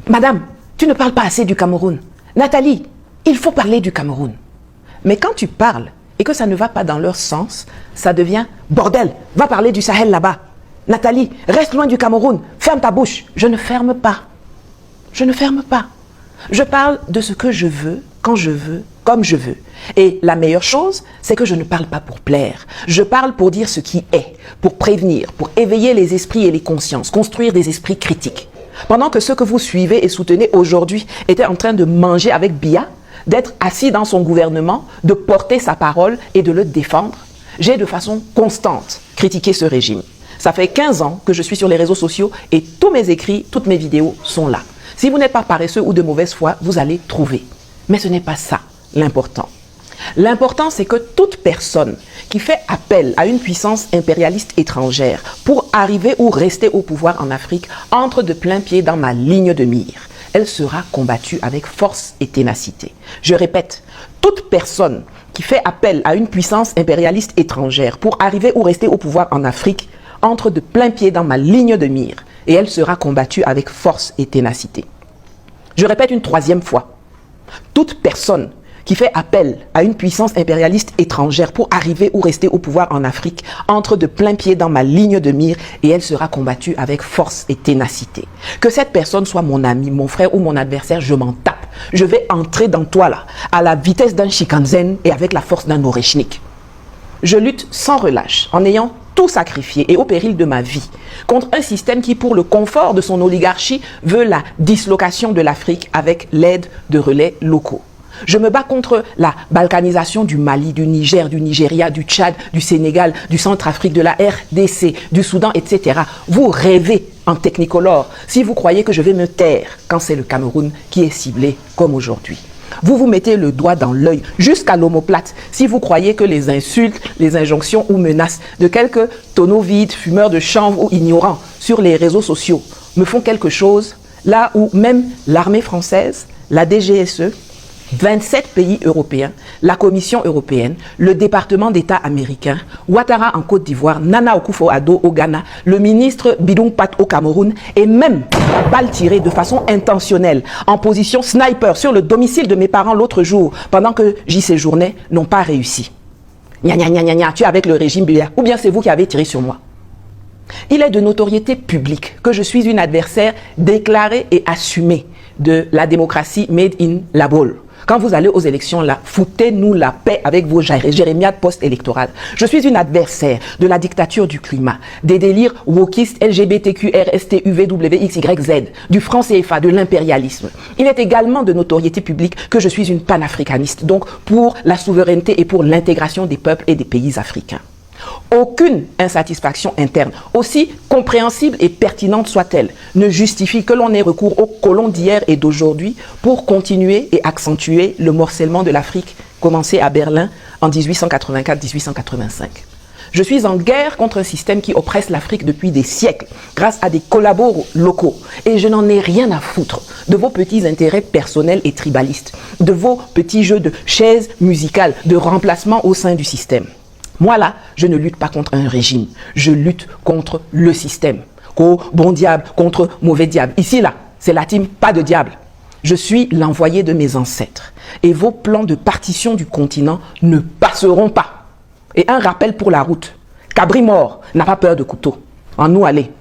Madame, tu ne parles pas assez du Cameroun. Nathalie, il faut parler du Cameroun. Mais quand tu parles et que ça ne va pas dans leur sens, ça devient bordel, va parler du Sahel là-bas. Nathalie, reste loin du Cameroun, ferme ta bouche. Je ne ferme pas. Je ne ferme pas. Je parle de ce que je veux, quand je veux, comme je veux. Et la meilleure chose, c'est que je ne parle pas pour plaire. Je parle pour dire ce qui est, pour prévenir, pour éveiller les esprits et les consciences, construire des esprits critiques. Pendant que ceux que vous suivez et soutenez aujourd'hui étaient en train de manger avec Biya, d'être assis dans son gouvernement, de porter sa parole et de le défendre, j'ai de façon constante critiqué ce régime. Ça fait 15 ans que je suis sur les réseaux sociaux et tous mes écrits, toutes mes vidéos sont là. Si vous n'êtes pas paresseux ou de mauvaise foi, vous allez trouver. Mais ce n'est pas ça l'important. L'important, c'est que toute personne qui fait appel à une puissance impérialiste étrangère pour arriver ou rester au pouvoir en Afrique entre de plein pied dans ma ligne de mire. Elle sera combattue avec force et ténacité. Je répète, toute personne qui fait appel à une puissance impérialiste étrangère pour arriver ou rester au pouvoir en Afrique entre de plein pied dans ma ligne de mire et elle sera combattue avec force et ténacité. Je répète une troisième fois, toute personne qui fait appel à une puissance impérialiste étrangère pour arriver ou rester au pouvoir en Afrique entre de plein pied dans ma ligne de mire et elle sera combattue avec force et ténacité. Que cette personne soit mon ami, mon frère ou mon adversaire, je m'en tape. Je vais entrer dans toi là, à la vitesse d'un Shikansen et avec la force d'un Oreshnik. Je lutte sans relâche, en ayant tout sacrifié et au péril de ma vie, contre un système qui, pour le confort de son oligarchie, veut la dislocation de l'Afrique avec l'aide de relais locaux. Je me bats contre la balkanisation du Mali, du Niger, du Nigeria, du Tchad, du Sénégal, du Centrafrique, de la RDC, du Soudan, etc. Vous rêvez en technicolore si vous croyez que je vais me taire quand c'est le Cameroun qui est ciblé comme aujourd'hui. Vous vous mettez le doigt dans l'œil jusqu'à l'omoplate si vous croyez que les insultes, les injonctions ou menaces de quelques tonneaux vides, fumeurs de chanvre ou ignorants sur les réseaux sociaux me font quelque chose là où même l'armée française, la DGSE, 27 pays européens, la Commission européenne, le département d'État américain, Ouattara en Côte d'Ivoire, Nana Akufo-Addo au Ghana, le ministre Bidung Pat au Cameroun et même la balle tirée de façon intentionnelle en position sniper sur le domicile de mes parents l'autre jour pendant que j'y séjournais n'ont pas réussi. Gna gna gna gna gna, tu es avec le régime Biya ou bien c'est vous qui avez tiré sur moi. Il est de notoriété publique que je suis une adversaire déclarée et assumée de la démocratie made in la boule. Quand vous allez aux élections là, foutez-nous la paix avec vos jérémiades post-électorales. Je suis une adversaire de la dictature du climat, des délires wokistes LGBTQ, RST, UV, XYZ, du franc CFA, de l'impérialisme. Il est également de notoriété publique que je suis une panafricaniste, donc pour la souveraineté et pour l'intégration des peuples et des pays africains. Aucune insatisfaction interne, aussi compréhensible et pertinente soit-elle, ne justifie que l'on ait recours aux colons d'hier et d'aujourd'hui pour continuer et accentuer le morcellement de l'Afrique commencé à Berlin en 1884-1885. Je suis en guerre contre un système qui oppresse l'Afrique depuis des siècles grâce à des collabos locaux et je n'en ai rien à foutre de vos petits intérêts personnels et tribalistes, de vos petits jeux de chaises musicales, de remplacement au sein du système. Moi là, je ne lutte pas contre un régime, je lutte contre le système. Bon diable contre mauvais diable. Ici là, c'est la team pas de diable. Je suis l'envoyé de mes ancêtres et vos plans de partition du continent ne passeront pas. Et un rappel pour la route, Cabri mort n'a pas peur de couteau. En nous aller.